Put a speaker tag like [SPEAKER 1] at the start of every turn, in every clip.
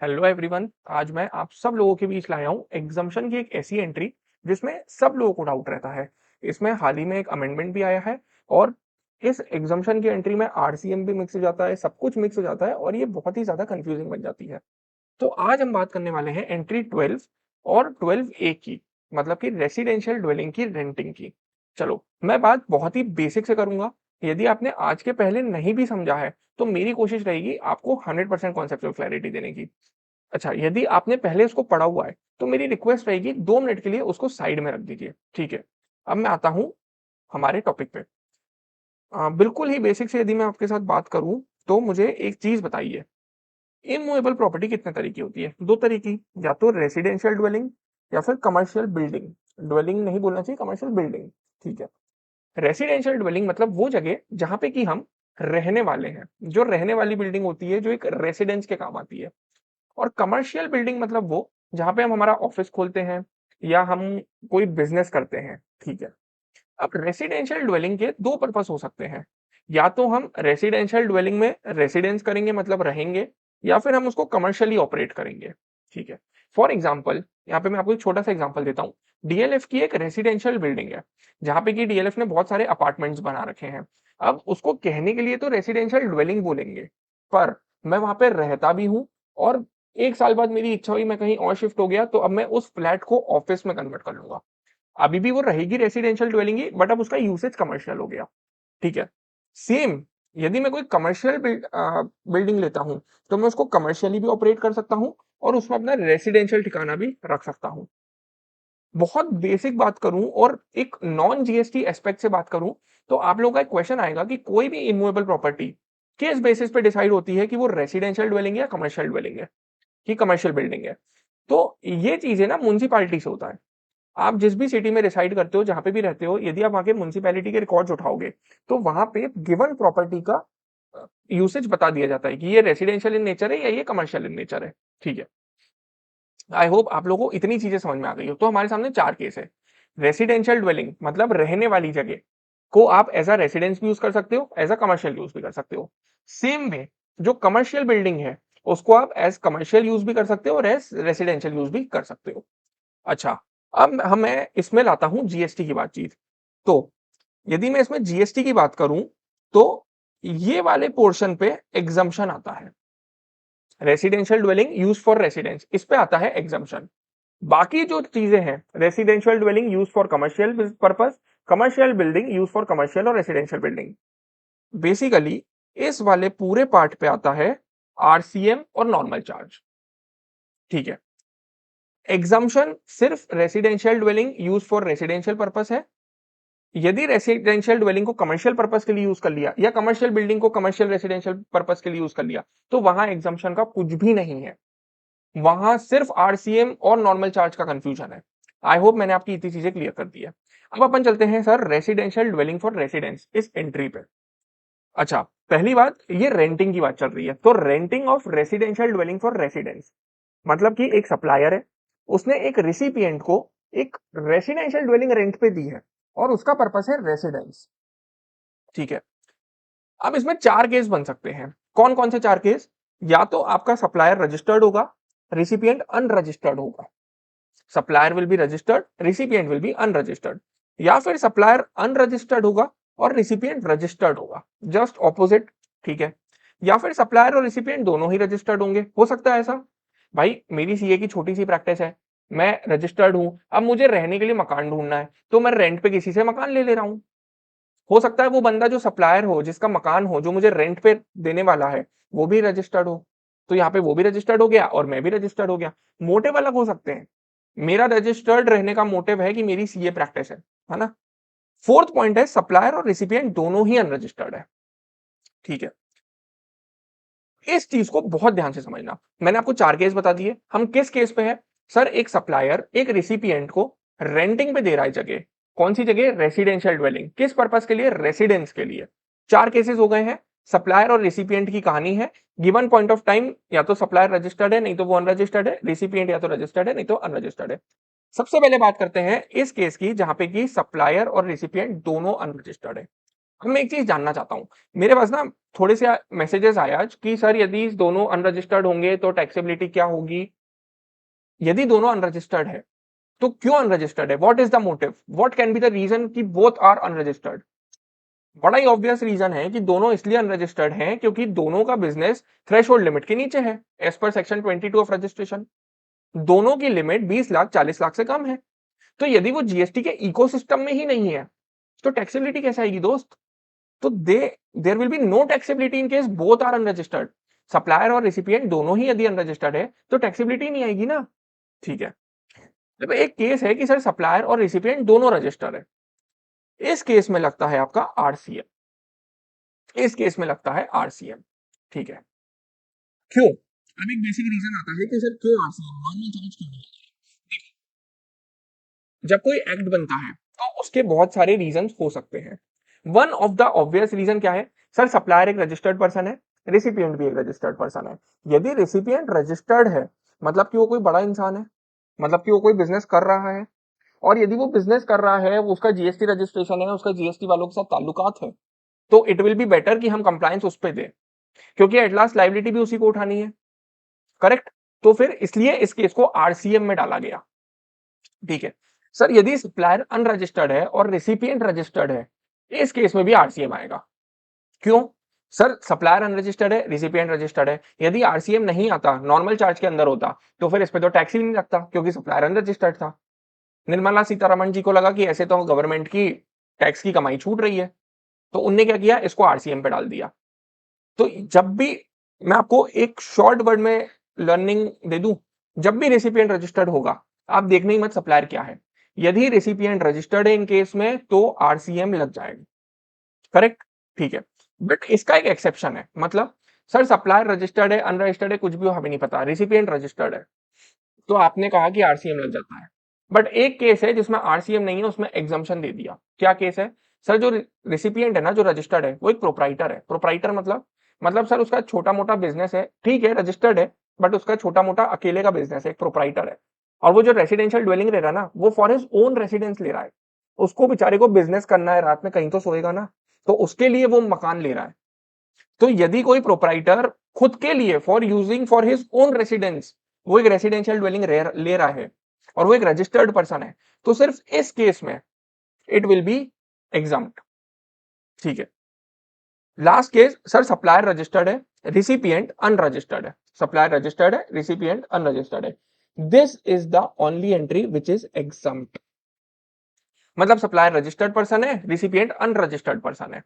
[SPEAKER 1] Hello everyone. आज मैं आप सब लोगों के बीच लाया हूँ एग्जम्पशन की एक ऐसी एंट्री जिसमें सब लोगों को डाउट रहता है। इसमें हाल ही में एक अमेंडमेंट भी आया है और इस एग्जम्पशन की एंट्री में आरसीएम भी मिक्स हो जाता है, सब कुछ मिक्स हो जाता है और ये बहुत ही ज्यादा कंफ्यूजिंग बन जाती है। तो आज हम बात करने वाले हैं एंट्री 12 और 12A की, मतलब कि रेसिडेंशियल ड्वेलिंग की रेंटिंग की। चलो मैं बात बहुत ही बेसिक से करूंगा। यदि आपने आज के पहले नहीं भी समझा है तो मेरी कोशिश रहेगी आपको 100% कॉन्सेप्चुअल क्लैरिटी देने की। अच्छा, यदि आपने पहले उसको पढ़ा हुआ है तो मेरी रिक्वेस्ट रहेगी 2 मिनट के लिए उसको साइड में रख दीजिए, ठीक है। अब मैं आता हूं हमारे टॉपिक पे। बिल्कुल ही बेसिक से यदि मैं आपके साथ बात करूं तो मुझे एक चीज बताइए, इमूवेबल प्रॉपर्टी कितने तरह की होती है? दो तरह की, या तो रेसिडेंशियल ड्वेलिंग या फिर कमर्शियल बिल्डिंग। ड्वेलिंग नहीं बोलना चाहिए, कमर्शियल बिल्डिंग, ठीक है। रेसिडेंशियल ड्वेलिंग मतलब वो जगह जहां पे कि हम रहने वाले हैं, जो रहने वाली बिल्डिंग होती है, जो एक रेसिडेंस के काम आती है। और कमर्शियल बिल्डिंग मतलब वो जहां पे हम हमारा ऑफिस खोलते हैं या हम कोई बिजनेस करते हैं, ठीक है। अब रेसिडेंशियल ड्वेलिंग के दो पर्पस हो सकते हैं। या तो हम रेसिडेंशियल ड्वेलिंग में रेसिडेंस करेंगे, मतलब रहेंगे, या फिर हम उसको कमर्शियली ऑपरेट करेंगे, ठीक है। फॉर एग्जाम्पल, यहाँ पे मैं आपको एक छोटा सा एग्जाम्पल देता हूँ। डीएलएफ की एक रेसिडेंशियल बिल्डिंग है जहां पे कि डीएलएफ ने बहुत सारे अपार्टमेंट्स बना रखे हैं। अब उसको कहने के लिए तो रेसिडेंशियल ड्वेलिंग बोलेंगे, पर मैं वहां पे रहता भी हूँ और 1 साल बाद मेरी इच्छा हुई, मैं कहीं और शिफ्ट हो गया, तो अब मैं उस फ्लैट को ऑफिस में कन्वर्ट कर लूंगा। अभी भी वो रहेगी रेसिडेंशियल ड्वेलिंग ही, बट अब उसका यूसेज कमर्शियल हो गया, ठीक है। सेम, यदि मैं कोई कमर्शियल बिल्डिंग लेता हूं तो मैं उसको कमर्शियली भी ऑपरेट कर सकता हूं और उसमें अपना रेसिडेंशियल ठिकाना भी रख सकता हूं। बहुत बेसिक बात करूं और एक नॉन जीएसटी एस्पेक्ट से बात करूं तो आप लोगों का एक क्वेश्चन आएगा कि कोई भी इमूवेबल प्रॉपर्टी किस बेसिस पे डिसाइड होती है कि वो रेसिडेंशियल ड्वेलिंग है या कमर्शियल ड्वेलिंग है, कि कमर्शियल बिल्डिंग है। तो ये चीजें ना म्युनिसिपालिटी से होता है। आप जिस भी सिटी में रिसाइड करते हो, जहां पे भी रहते हो, यदि आप वहां के म्युनिसिपैलिटी के रिकॉर्ड्स उठाओगे तो वहां पे गिवन प्रॉपर्टी का यूसेज बता दिया जाता है कि ये रेसिडेंशियल इन नेचर है या ये कमर्शियल इन नेचर है, ठीक है। आई होप आप लोगों को इतनी चीजें समझ में आ गई हो। तो हमारे सामने चार केस है। रेसिडेंशियल ड्वेलिंग मतलब रहने वाली जगह को आप एज अ रेसिडेंस भी यूज कर सकते हो, एज अ कमर्शियल यूज भी कर सकते हो। सेम में जो कमर्शियल बिल्डिंग है उसको आप एज कमर्शियल यूज भी कर सकते हो और एज रेसिडेंशियल यूज भी कर सकते हो। अच्छा, अब हम मैं इसमें लाता हूं जीएसटी की बातचीत। तो यदि मैं इसमें जीएसटी की बात करूं तो ये वाले पोर्शन पे एग्जम्पशन आता है। Residential dwelling use for residence, इस पे आता है एग्जम्पशन। बाकी जो चीजें हैं, residential dwelling use for commercial purpose, commercial building use for commercial और रेसिडेंशियल बिल्डिंग, बेसिकली इस वाले पूरे पार्ट पे आता है आरसीएम और नॉर्मल चार्ज, ठीक है। एग्जम्पशन सिर्फ residential dwelling use for residential purpose है। यदि रेसिडेंशियल ड्वेलिंग को कमर्शियल पर्पस के लिए यूज कर लिया या कमर्शियल बिल्डिंग को कमर्शियल रेसिडेंशियल पर्पस के लिए यूज कर लिया तो वहां एग्जम्पशन का कुछ भी नहीं है। वहां सिर्फ आरसीएम और नॉर्मल चार्ज का कंफ्यूजन है। आई होप मैंने आपकी इतनी चीजें क्लियर कर दी है। अब अपन चलते हैं sir residential dwelling for residence इस एंट्री पे। अच्छा, पहली बात, ये रेंटिंग की बात चल रही है, तो renting of residential dwelling for residence मतलब कि एक सप्लायर है, उसने एक रिसिपिएंट को एक रेसिडेंशियल ड्वेलिंग रेंट पे दी है और उसका पर्पस है रेसिडेंस, ठीक है। अब इसमें चार केस बन सकते हैं। कौन कौन से चार केस? या तो आपका सप्लायर रजिस्टर्ड होगा, रिसिपिएंट अनरजिस्टर्ड होगा। Supplier will be registered, recipient will be unregistered. या फिर सप्लायर अनरजिस्टर्ड होगा और रिसिपिएंट रजिस्टर्ड होगा, जस्ट ऑपोजिट, ठीक है। या फिर सप्लायर और रिसिपिएंट दोनों ही रजिस्टर्ड होंगे, हो सकता है ऐसा। भाई मेरी सीए की छोटी सी प्रैक्टिस है, मैं रजिस्टर्ड हूं, अब मुझे रहने के लिए मकान ढूंढना है तो मैं रेंट पे किसी से मकान ले ले रहा हूं। हो सकता है वो बंदा जो सप्लायर हो, जिसका मकान हो, जो मुझे रेंट पे देने वाला है, वो भी रजिस्टर्ड हो, तो यहाँ पे वो भी रजिस्टर्ड हो गया और मैं भी रजिस्टर्ड हो गया। मोटिव अलग हो सकते हैं। मेरा रजिस्टर्ड रहने का मोटिव है कि मेरी सीए प्रैक्टिस है ना। फोर्थ पॉइंट है, सप्लायर और रिसिपिएंट दोनों ही अनरजिस्टर्ड है, ठीक है। इस चीज को बहुत ध्यान से समझना। मैंने आपको चार केस बता दिए, हम किस केस पे है? सर, एक सप्लायर एक रिसिपिएंट को रेंटिंग पे दे रहा है जगह। कौन सी जगह? Residential dwelling. किस पर्पस के लिए? रेसिडेंस के लिए। चार केसेस हो गए हैं। सप्लायर और रिसिपिएंट की कहानी है। गिवन पॉइंट ऑफ टाइम या तो सप्लायर रजिस्टर्ड है, नहीं तो वो अनरजिस्टर्ड है। रिसिपिएंट या तो रजिस्टर्ड है, नहीं तो अनरजिस्टर्ड है। सबसे पहले बात करते हैं इस केस की जहां पे कि सप्लायर और रिसिपिएंट दोनों अनरजिस्टर्ड है। अब मैं एक चीज जानना चाहता हूँ, मेरे पास ना थोड़े से मैसेजेस आए आज कि सर यदि दोनों अनरजिस्टर्ड होंगे तो टैक्सेबिलिटी क्या होगी। यदि दोनों अनरजिस्टर्ड है तो क्यों अनरजिस्टर्ड है, what is the motive, what can be the reason कि बोथ आर अनरजिस्टर्ड। बड़ा ही ऑब्वियस रीजन है कि दोनों इसलिए अनरजिस्टर्ड हैं क्योंकि दोनों का बिजनेस थ्रेशोल्ड लिमिट के नीचे है as per section 22 of registration. दोनों की लिमिट 20 लाख 40 लाख से कम है। तो यदि वो जीएसटी के इकोसिस्टम में ही नहीं है तो टैक्सेबिलिटी कैसे आएगी दोस्त। तो there will be no taxability in case both are unregistered. Supplier और रिसिपिएंट दोनों ही यदि अनरजिस्टर्ड है तो टैक्सेबिलिटी नहीं आएगी ना। ठीक है, जब एक केस है कि सर सप्लायर और रिसिपिएंट दोनों रजिस्टर है, इस केस में लगता है आपका आरसीएम। इस केस में लगता है आरसीएम। ठीक है, क्यों। अब एक बेसिक रीजन आता है कि सर क्यों आरसीएम नॉर्मल चार्ज क्यों नहीं। जब कोई एक्ट बनता है तो उसके बहुत सारे रीजंस हो सकते हैं। One of the obvious reason क्या है, सर सप्लायर एक रजिस्टर्ड पर्सन है, रिसिपिएंट भी एक रजिस्टर्ड पर्सन है। यदि रिसिपिएंट रजिस्टर्ड है मतलब कि वो कोई बड़ा इंसान है, मतलब कि वो कोई बिजनेस कर रहा है, और यदि वो बिजनेस कर रहा है, वो उसका जीएसटी रजिस्ट्रेशन है, उसका जीएसटी वालों के साथ ताल्लुकात है, तो इट विल बी बेटर कि हम कंप्लायंस उस पर दें, क्योंकि एट लास्ट लाइबिलिटी भी उसी को उठानी है। करेक्ट। तो फिर इसलिए इस केस को आरसीएम में डाला गया। ठीक है, सर यदि सप्लायर अनरजिस्टर्ड है और रिसिपिएंट रजिस्टर्ड है, इस केस में भी आरसीएम आएगा। क्यों, सर सप्लायर अनरजिस्टर्ड है, रिसिपिएंट रजिस्टर्ड है, यदि आरसीएम नहीं आता, नॉर्मल चार्ज के अंदर होता, तो फिर इस पे तो टैक्स ही नहीं लगता क्योंकि सप्लायर अनरजिस्टर्ड था। निर्मला सीतारमण जी को लगा कि ऐसे तो गवर्नमेंट की टैक्स की कमाई छूट रही है, तो उनने क्या किया, इसको आरसीएम पे डाल दिया। तो जब भी, मैं आपको एक शॉर्ट वर्ड में लर्निंग दे दूं, जब भी रेसिपिएंट रजिस्टर्ड होगा, आप देखने ही मत सप्लायर क्या है। यदि रेसिपिएंट रजिस्टर्ड है इन केस में तो आरसीएम लग जाएगा। करेक्ट। ठीक है, बट इसका एक एक्सेप्शन है, मतलब सर सप्लायर रजिस्टर्ड है अनरजिस्टर्ड है कुछ भी हो हमें नहीं पता, रेसिपिएंट रजिस्टर्ड है, तो आपने कहा कि आरसीएम लग जाता है। बट एक केस है जिसमें आरसीएम नहीं है, उसमें एग्जम्पशन दे दिया। क्या केस है, सर जो रेसिपिएंट है ना, जो रजिस्टर्ड है, वो एक प्रोप्राइटर है। प्रोप्राइटर मतलब सर उसका छोटा मोटा बिजनेस है, ठीक है रजिस्टर्ड है, बट उसका छोटा मोटा अकेले का बिजनेस है, एक प्रोप्राइटर है। और वो जो रेसिडेंशियल ड्वेलिंग ले रहा है ना, वो फॉर हिज ओन रेसिडेंस ले रहा है। उसको बेचारे को बिजनेस करना है, रात में कहीं तो सोएगा ना, तो उसके लिए वो मकान ले रहा है। तो यदि कोई प्रोप्राइटर खुद के लिए for using for his own residence वो एक रेसिडेंशियल ड्वेलिंग ले रहा है और वो एक रजिस्टर्ड पर्सन है, तो सिर्फ इस केस में इट विल बी एग्जाम्प्ट। ठीक है, last case, sir supplier registered है, रिसिपिएंट अनरजिस्टर्ड है। सप्लायर रजिस्टर्ड है, रिसिपिएंट अनरजिस्टर्ड है। This is the only entry which is exempt. मतलब सप्लायर रजिस्टर्ड पर्सन है, रिसिपिएंट अनरजिस्टर्ड पर्सन है।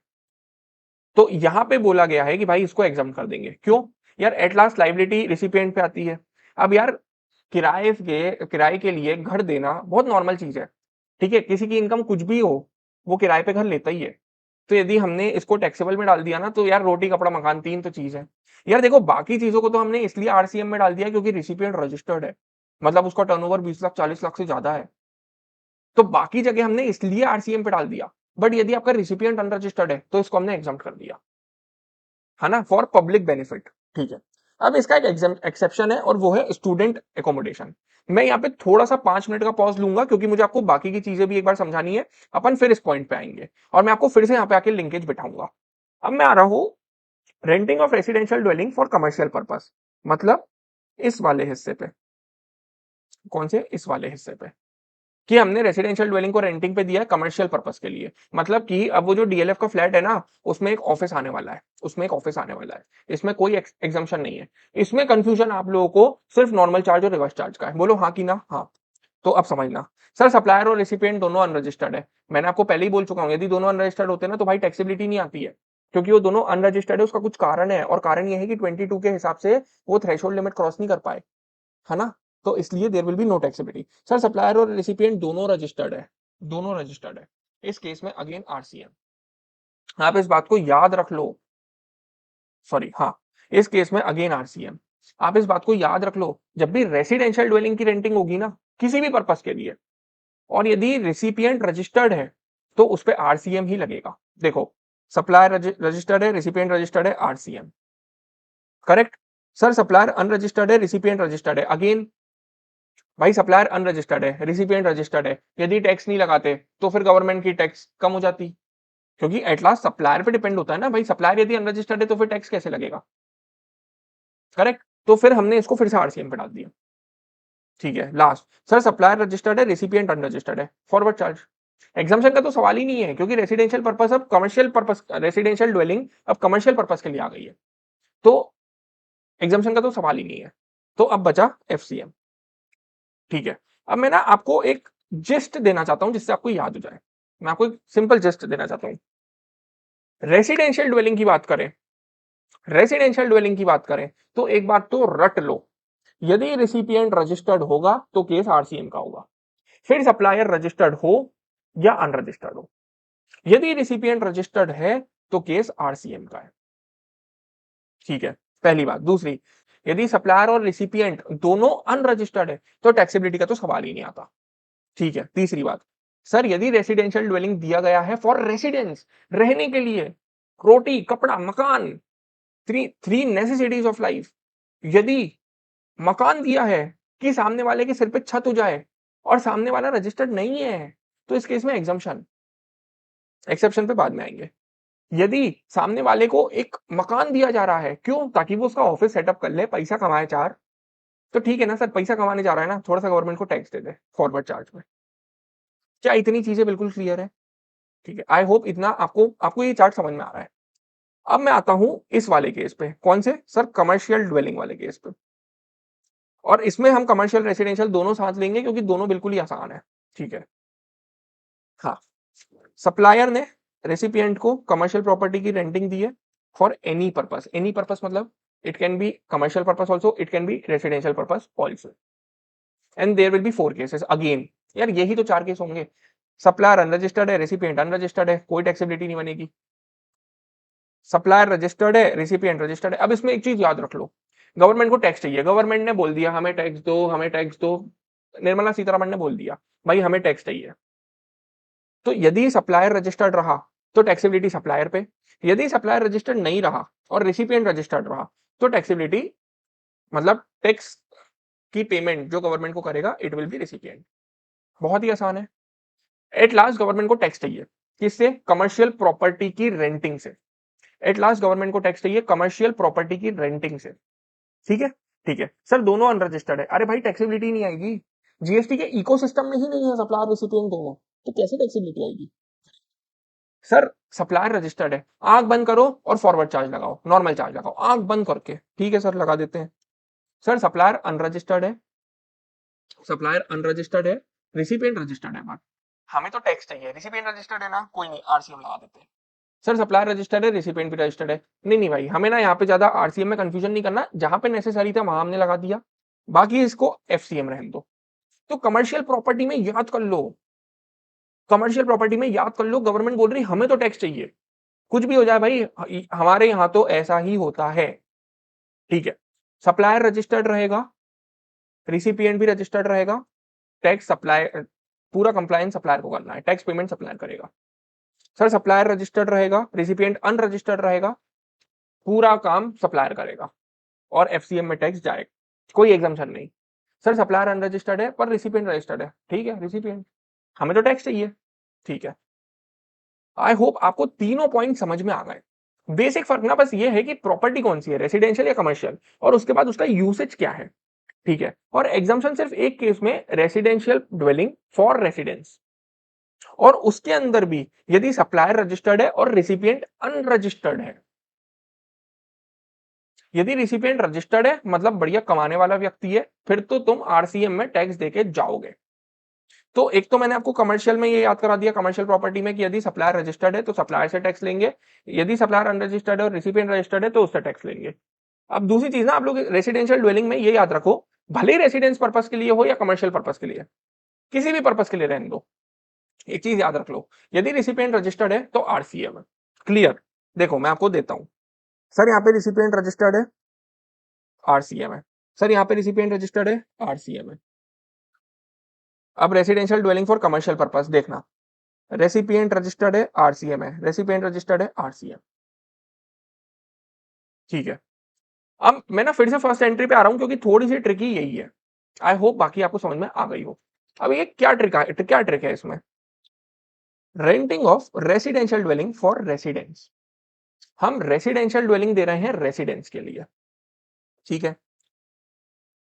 [SPEAKER 1] तो यहां पे बोला गया है कि भाई इसको एग्जाम कर देंगे। क्यों यार, एट लास्ट लाइबिलिटी रिसिपिएंट पे आती है। अब यार किराए के लिए घर देना बहुत नॉर्मल चीज है। ठीक है, किसी की इनकम कुछ भी हो, वो किराए पे घर लेता ही है। तो यदि हमने इसको टैक्सेबल में डाल दिया ना, तो यार रोटी कपड़ा मकान तीन तो चीज है। यार देखो, बाकी चीजों को तो हमने इसलिए आरसीएम में डाल दिया क्योंकि रिसिपिएंट रजिस्टर्ड है, मतलब उसका टर्नओवर 20 लाख 40 लाख से ज्यादा है, तो बाकी जगह हमने इसलिए आरसीएम पे डाल दिया। बट यदि आपका रिसिपिएंट अनरजिस्टर्ड है तो इसको हमने एग्जाम कर दिया, है ना, फॉर पब्लिक बेनिफिट। ठीक है, अब इसका एक एक्सेप्शन है और वो है स्टूडेंट एकोमोडेशन। मैं यहाँ पे थोड़ा सा 5 मिनट का पॉज लूंगा क्योंकि मुझे आपको बाकी की चीजें भी एक बार समझानी है। अपन फिर इस पॉइंट पे आएंगे और मैं आपको फिर से यहाँ पे आके लिंकेज बिठाऊंगा। अब मैं आ रहा हूँ renting of residential dwelling for commercial purpose, मतलब इस वाले हिस्से पे। कौन से, इस वाले हिस्से पे, कि हमने रेसिडेंशियल ड्वेलिंग को रेंटिंग पे दिया है कमर्शियल पर्पस के लिए। मतलब कि अब वो जो डीएलएफ का फ्लैट है ना, उसमें एक ऑफिस आने वाला है, उसमें एक ऑफिस आने वाला है। इसमें कोई एग्जाम्पशन नहीं है। इसमें कंफ्यूजन आप लोगों को सिर्फ नॉर्मल चार्ज और रिवर्स चार्ज का है। बोलो हाँ कि ना। हाँ, तो अब समझना, सर सप्लायर और रेसिपिएंट दोनों अनरजिस्टर्ड है। मैंने आपको पहले ही बोल चुका हूं, यदि दोनों अनरजिस्टर्ड होते हैं ना तो भाई टैक्सेबिलिटी नहीं आती है, क्योंकि वो दोनों अनरजिस्टर्ड है। उसका कुछ कारण है, और कारण ये है कि 22 के हिसाब से वो थ्रेशोल्ड लिमिट क्रॉस नहीं कर पाए, है ना। तो इसलिए there will be no taxability. Sir supplier और रेसिपिएंट दोनों रजिस्टर्ड है, दोनों रजिस्टर्ड है, इस केस में अगेन आरसीएम। आप इस बात को याद रख लो। सॉरी, हाँ, इस केस में अगेन आरसीएम। आप इस बात को याद रख लो, जब भी रेसिडेंशियल ड्वेलिंग की रेंटिंग होगी ना, किसी भी पर्पस के लिए, और यदि रेसिपिएंट रजिस्टर्ड है तो उस पर आरसीएम ही लगेगा। देखो, सप्लायर रजिस्टर्ड है, रेसिपिएंट रजिस्टर्ड है, RCM. Correct. Sir supplier unregistered है, रेसिपिएंट रजिस्टर्ड है, अगेन भाई सप्लायर अनरजिस्टर्ड है, रिसिपिएंट रजिस्टर्ड है, यदि टैक्स नहीं लगाते तो फिर गवर्नमेंट की टैक्स कम हो जाती। क्योंकि एट लास्ट सप्लायर पे डिपेंड होता है ना भाई, सप्लायर यदि अनरजिस्टर्ड है तो फिर टैक्स कैसे लगेगा, करेक्ट। तो फिर हमने इसको फिर से आरसीएम पे डाल दिया, ठीक है। लास्ट, सर सप्लायर रजिस्टर्ड है, रेसिपिएंट अनरजिस्टर्ड है, फॉरवर्ड चार्ज। एग्जाम्पशन का तो सवाल ही नहीं है, क्योंकि रेसिडेंशियल पर्पस अब कमर्शियल पर्पस, रेसिडेंशियल ड्वेलिंग अब कमर्शियल पर्पस के लिए आ गई है, तो एग्जाम्पशन का तो सवाल ही नहीं है। तो अब बचा एफसीएम, ठीक है। अब मैं ना आपको एक जिस्ट देना चाहता हूं जिससे आपको याद हो जाए, मैं आपको एक सिंपल जिस्ट देना चाहता हूं। रेसिडेंशियल ड्वेलिंग की बात करें, रेसिडेंशियल ड्वेलिंग की बात करें तो एक बात तो रट लो, यदि रिसिपिएंट रजिस्टर्ड होगा तो केस आरसीएम का होगा, फिर सप्लायर रजिस्टर्ड हो या अनरजिस्टर्ड हो, यदि रिसिपिएंट रजिस्टर्ड है तो केस आरसीएम का है, ठीक है, पहली बात। दूसरी, यदि सप्लायर और रिसिपिएंट दोनों अनरजिस्टर्ड है तो टैक्सेबिलिटी का तो सवाल ही नहीं आता, ठीक है। तीसरी बात, सर यदि रेसिडेंशियल ड्वेलिंग दिया गया है फॉर रेसिडेंस, रहने के लिए, रोटी कपड़ा मकान, three three necessities of life, यदि मकान दिया है कि सामने वाले के सिर पे छत हो जाए और सामने वाला रजिस्टर्ड नहीं है, तो इस केस में एग्जम्पशन, एक्सेप्शन पे बाद में आएंगे। यदि सामने वाले को एक मकान दिया जा रहा है, क्यों, ताकि वो उसका ऑफिस सेटअप कर ले, पैसा कमाए चार, तो ठीक है ना सर, पैसा कमाने जा रहा है ना, थोड़ा सा गवर्नमेंट को टैक्स दे दे फॉरवर्ड चार्ज में। क्या इतनी चीजें बिल्कुल क्लियर है, ठीक है। आई होप इतना आपको आपको ये चार्ट समझ में आ रहा है। अब मैं आता हूं इस वाले केस पे, कौन से सर, कमर्शियल ड्वेलिंग वाले केस पे, और इसमें हम कमर्शियल रेसिडेंशियल दोनों साथ लेंगे क्योंकि दोनों बिल्कुल ही आसान है, ठीक है। हाँ, सप्लायर ने रेसिपिएंट को कमर्शियल प्रॉपर्टी की रेंटिंग दी है for any purpose, any purpose मतलब it can be commercial purpose also, it can be residential purpose also, and there will be 4 cases again. यार यही तो 4 केस होंगे, सप्लायर अनरजिस्टर्ड है, रेसिपिएंट अनरजिस्टर्ड है, कोई टैक्सेबिलिटी नहीं बनेगी। सप्लायर रजिस्टर्ड है, रेसिपिएंट रजिस्टर्ड है। अब इसमें एक चीज याद रख लो, गवर्नमेंट को टैक्स चाहिए, गवर्नमेंट ने बोल दिया हमें टैक्स दो, हमें टैक्स दो, निर्मला सीतारमण ने बोल दिया भाई हमें टैक्स चाहिए, तो यदि सप्लायर रजिस्टर्ड रहा तो टैक्सेबिलिटी सप्लायर पे, यदि सप्लायर रजिस्टर्ड नहीं रहा और रेसिपिएंट रजिस्टर्ड रहा तो टैक्सेबिलिटी मतलब टैक्स की पेमेंट जो गवर्नमेंट को करेगा इट विल बी रेसिपिएंट। बहुत ही आसान है। एट लास्ट गवर्नमेंट को टैक्स चाहिए, किससे, कमर्शियल प्रॉपर्टी की रेंटिंग से। एट लास्ट गवर्नमेंट को टैक्स चाहिए कमर्शियल प्रॉपर्टी की रेंटिंग से, ठीक है। ठीक है सर, दोनों अनरजिस्टर्ड है, अरे भाई टैक्सेबिलिटी नहीं आएगी, जीएसटी के इकोसिस्टम में ही नहीं है सप्लायर रेसिपिएंट दोनों, तो कैसे टैक्सेबिलिटी आएगी। सर सप्लायर रजिस्टर्ड है, आंख बंद करो और फॉरवर्ड चार्ज लगाओ, नॉर्मल चार्ज लगाओ आंख बंद करके, ठीक है सर लगा देते हैं। सर सप्लायर अनरजिस्टर्ड है, सप्लायर अनरजिस्टर्ड है, रिसिपिएंट रजिस्टर्ड है, बट हमें तो टैक्स चाहिए, रिसिपिएंट रजिस्टर्ड है ना, कोई नहीं आरसीएम लगा देते हैं। सर सप्लायर रजिस्टर्ड है, रिसिपिएंट भी रजिस्टर्ड है, नहीं नहीं भाई हमें ना यहाँ पे ज्यादा आरसीएम में कंफ्यूजन नहीं करना, जहां पे नेसेसरी था वहां हमने लगा दिया, बाकी इसको एफसीएम रहने दो। तो कमर्शियल प्रॉपर्टी में याद कर लो, कमर्शियल प्रॉपर्टी में याद कर लो, गवर्नमेंट बोल रही हमें तो टैक्स चाहिए, कुछ भी हो जाए भाई हमारे यहां तो ऐसा ही होता है, ठीक है। सप्लायर रजिस्टर्ड रहेगा, रिसिपिएंट भी रजिस्टर्ड रहेगा, टैक्स सप्लाई पूरा कंप्लायंस सप्लायर को करना है, टैक्स पेमेंट सप्लायर करेगा। सर सप्लायर रजिस्टर्ड रहेगा, रिसिपिएंट अनरजिस्टर्ड रहेगा, पूरा काम सप्लायर करेगा और एफसीएम में टैक्स जाएगा, कोई एग्जाम्पशन नहीं। सर सप्लायर अनरजिस्टर्ड है पर रिसिपिएंट रजिस्टर्ड है, ठीक है, रिसिपिएंट हमें तो टैक्स चाहिए, ठीक है। आई होप आपको तीनों पॉइंट समझ में आ गए। बेसिक फर्क ना बस ये है कि प्रॉपर्टी कौन सी है, रेसिडेंशियल या कमर्शियल, और उसके बाद उसका यूसेज क्या है, ठीक है। और एग्जाम्पशन सिर्फ एक केस में, रेसिडेंशियल ड्वेलिंग फॉर रेसिडेंस, और उसके अंदर भी यदि सप्लायर रजिस्टर्ड है और रिसिपिएंट अनरजिस्टर्ड है। यदि रिसिपिएंट रजिस्टर्ड है मतलब बढ़िया कमाने वाला व्यक्ति है, फिर तो तुम आरसीएम में टैक्स देके जाओगे। तो एक तो मैंने आपको कमर्शियल में ये याद करा दिया, कमर्शियल प्रॉपर्टी में कि यदि सप्लायर रजिस्टर्ड है तो सप्लायर से टैक्स लेंगे, यदि सप्लायर अनरजिस्टर्ड है और रिसिपिएंट रजिस्टर्ड है तो उससे टैक्स लेंगे। अब दूसरी चीज ना, आप लोग रेसिडेंशियल ड्वेलिंग में ये याद रखो, भले ही रेसिडेंस पर्पस के लिए हो या कमर्शियल पर्पस के लिए, किसी भी पर्पस के लिए रहने दो, एक चीज याद रख लो, यदि रिसिपिएंट रजिस्टर्ड है तो आरसीएम है, क्लियर। देखो मैं आपको देता हूं, सर यहाँ पे रिसिपिएंट रजिस्टर्ड है, आरसीएम है, सर यहाँ पे रिसिपिएंट रजिस्टर्ड है, आरसीएम है। अब residential dwelling for commercial purpose देखना, रेसिपिएंट रजिस्टर्ड है, आरसीएम है, रेसिपिएंट रजिस्टर्ड है, आरसीएम, ठीक है। अब मैं ना फिर से फर्स्ट एंट्री पे आ रहा हूं क्योंकि थोड़ी सी ट्रिकी यही है, आई होप बाकी आपको समझ में आ गई हो। अब ये क्या ट्रिक है इसमें, renting of residential dwelling for residence, हम रेसिडेंशियल ड्वेलिंग दे रहे हैं रेसिडेंस के लिए, ठीक है।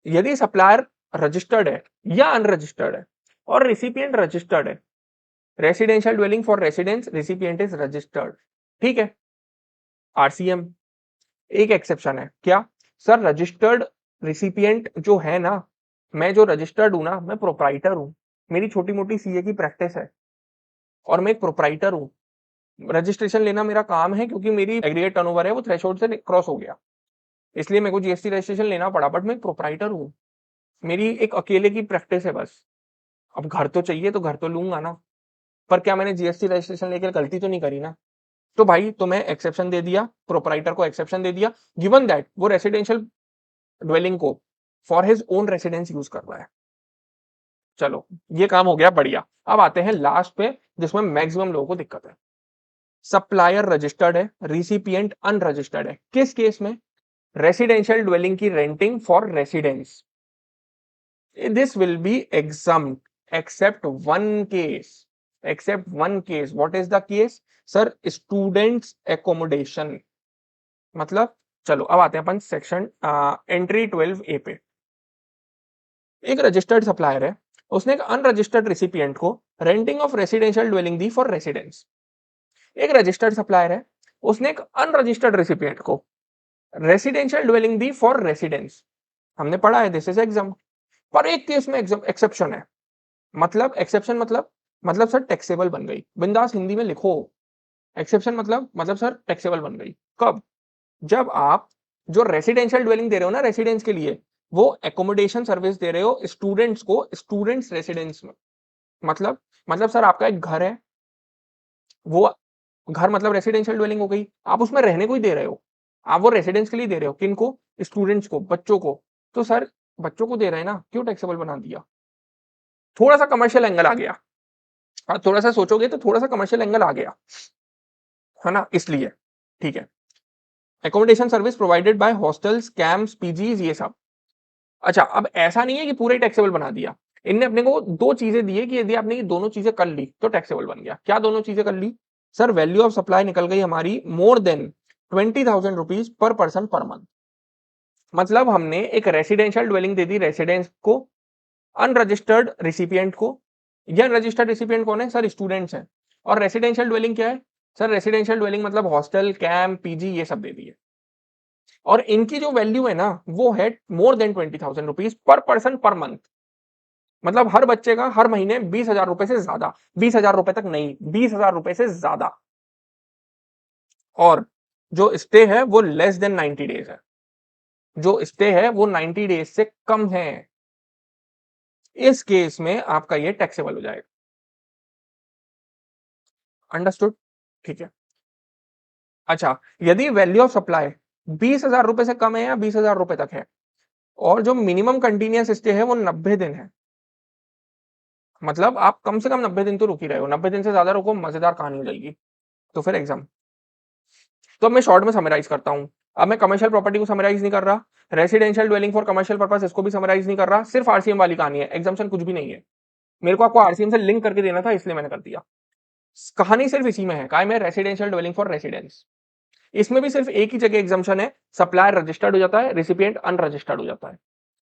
[SPEAKER 1] यदि सप्लायर रजिस्टर्ड है या अनरजिस्टर्ड है और रिसिपिएंट रजिस्टर्ड है, residential dwelling for residence, recipient is registered, ठीक है। आरसीएम, एक एक्सेप्शन है, क्या सर, रजिस्टर्ड रिसिपिएंट जो है ना, मैं जो रजिस्टर्ड हूं ना, मैं प्रोप्राइटर हूं, मेरी छोटी मोटी सीए की प्रैक्टिस है और मैं एक प्रोप्राइटर हूं, रजिस्ट्रेशन लेना मेरा काम है क्योंकि मेरी एग्रीगेट टर्नओवर है वो थ्रेशोल्ड से क्रॉस हो गया, इसलिए मेरे को जीएसटी रजिस्ट्रेशन लेना पड़ा, बट मैं प्रोप्राइटर हूँ, मेरी एक अकेले की प्रैक्टिस है बस। अब घर तो चाहिए तो घर तो लूंगा ना, पर क्या मैंने जीएसटी रजिस्ट्रेशन लेकर गलती तो नहीं करी ना। तो भाई तो मैं एक्सेप्शन दे दिया, प्रोप्राइटर को एक्सेप्शन दे दिया, गिवन दैट वो रेसिडेंशियल ड्वेलिंग को for his own residence use कर रहा है। चलो ये काम हो गया, बढ़िया। अब आते हैं लास्ट पे जिसमें मैक्सिमम लोगों को दिक्कत है। सप्लायर रजिस्टर्ड है, रिसिपिएंट अनरजिस्टर्ड है, किस केस में? रेसिडेंशियल ड्वेलिंग की renting for residence, this will be exempt except one case, except one case. What is the case? Sir, students accommodation. मतलब चलो अब आते हैं अपन सेक्शन एंट्री 12A पे। एक रजिस्टर्ड सप्लायर है, उसने एक अनरजिस्टर्ड रिसिपिएंट को renting of residential dwelling the for residence. एक रजिस्टर्ड सप्लायर है, उसने एक अनरजिस्टर्ड रिसिपिएंट को residential dwelling the for residence, हमने पढ़ा है दिस इज एग्जाम। पर एक केस में एक्सेप्शन है, मतलब एक्सेप्शन मतलब सर टैक्सेबल बन गई, बिंदास हिंदी में लिखो। एक्सेप्शन मतलब सर टैक्सेबल बन गई कब? जब आप जो रेसिडेंशियल ड्वेलिंग दे रहे हो ना रेसिडेंस के लिए, वो एकोमोडेशन सर्विस दे रहे हो स्टूडेंट्स को स्टूडेंट्स रेसिडेंस में। मतलब सर आपका एक घर है, वो घर मतलब रेसिडेंशियल ड्वेलिंग हो गई, आप उसमें रहने को ही दे रहे हो, आप वो रेसिडेंस के लिए दे रहे हो, किनको? स्टूडेंट्स को, बच्चों को। तो सर बच्चों को दे रहे हैं ना, क्यों टैक्सेबल बना दिया? थोड़ा सा कमर्शियल एंगल आ गया, हाँ थोड़ा सा सोचोगे तो थोड़ा सा कमर्शियल एंगल आ गया है ना, इसलिए। ठीक है, accommodation service provided by hostels, camps, PGs, ये सब। अच्छा, अब ऐसा नहीं है कि पूरे टैक्सेबल बना दिया, इनने अपने को दो चीजें दी है कि यदि आपने ये दोनों चीजें कर ली तो टैक्सेबल बन गया। क्या दोनों चीजें कर ली? सर वैल्यू ऑफ सप्लाई निकल गई हमारी more than 20,000 rupees per person per month. मतलब हमने एक रेसिडेंशियल ड्वेलिंग दे दी रेसिडेंस को, अनरजिस्टर्ड रिसिपिएंट को। या रजिस्टर्ड रिसिपिएंट कौन है? सर स्टूडेंट्स हैं। और रेसिडेंशियल ड्वेलिंग क्या है? सर रेसिडेंशियल ड्वेलिंग मतलब हॉस्टल, कैंप, पीजी, ये सब दे दिए। और इनकी जो वैल्यू है ना, वो है more than 20,000 rupees per person per month. मतलब हर बच्चे का हर महीने 20,000 रुपए से ज्यादा, 20,000 रुपए तक नहीं, 20,000 रुपए से ज्यादा। और जो स्टे है वो लेस देन 90 डेज है, जो स्टे है वो 90 डेज से कम है। इस केस में आपका ये टैक्सेबल हो जाएगा। अंडरस्टूड? ठीक है। अच्छा, यदि वैल्यू ऑफ सप्लाई 20,000 रुपए से कम है या 20,000 रुपए तक है, और जो मिनिमम कंटिन्यूअस स्टे है वो 90 दिन है, मतलब आप कम से कम 90 दिन तो रुक ही रहे हो, 90 दिन से ज्यादा रुको मजेदार कहानी हो जाएगी, तो फिर एग्जाम। तो अब मैं शॉर्ट में समराइज करता हूं। अब मैं कमर्शियल प्रॉपर्टी को समराइज नहीं कर रहा, residential dwelling for commercial purpose इसको भी समराइज नहीं कर रहा, सिर्फ आरसीएम वाली कहानी है, एग्जाम्शन कुछ भी नहीं है। मेरे को आपको आरसीएम से लिंक करके देना था इसलिए मैंने कर दिया। कहानी सिर्फ इसी में है, काय में? Residential dwelling for residence. इसमें भी सिर्फ एक ही जगह एग्जाम्शन है, सप्लायर रजिस्टर्ड हो जाता है, रिसिपिएंट अनरजिस्टर्ड हो जाता है,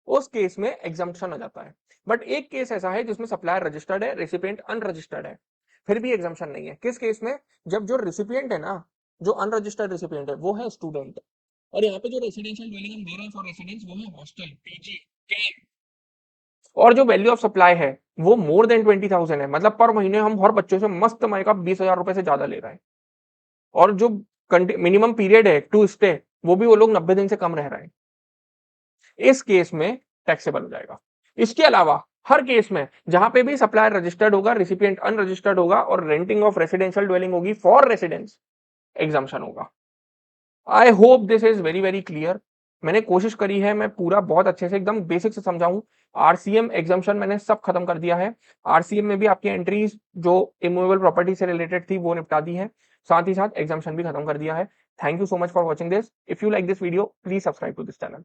[SPEAKER 1] उस केस में एग्जाम्शन आ जाता है। बट एक केस ऐसा है जिसमें सप्लायर रजिस्टर्ड है, रिसिपिएंट अनरजिस्टर्ड है, फिर भी एग्जाम्शन नहीं है। किस केस में? जब जो रिसिपिएंट है ना, जो अनरजिस्टर्ड रिसिपिएंट है वो है स्टूडेंट, और यहाँ पे जो रेसिडेंशियल ड्वेलिंग हम दे रहे हैं फॉर रेसिडेंस वो है हॉस्टल, पीजी, कैंप। और जो वैल्यू ऑफ सप्लाई है वो मोर देन 20,000 है, मतलब पर महीने हम हर बच्चों से मस्त मजे का 20,000 रुपए से ज्यादा ले रहे हैं। और जो मिनिमम पीरियड है टू स्टे, वो भी वो लोग 90 दिन से कम रह रहे हैं, इस केस में टैक्सेबल हो जाएगा। इसके अलावा हर केस में जहां पे भी सप्लायर रजिस्टर्ड होगा, रिसिपिएंट अनरजिस्टर्ड होगा और रेंटिंग ऑफ रेसिडेंशियल ड्वेलिंग होगी फॉर रेसिडेंस, एग्जाम्शन होगा। I hope this is very very clear. मैंने कोशिश करी है मैं पूरा बहुत अच्छे से एकदम बेसिक से समझाऊं। आरसीएम एग्जाम्शन मैंने सब खत्म कर दिया है, आरसीएम में भी आपकी एंट्रीज जो इमूवेबल प्रॉपर्टी से रिलेटेड थी वो निपटा दी है, साथ ही साथ एग्जाम्शन भी खत्म कर दिया है। Thank you so much for watching this. If you like this video please subscribe to this channel.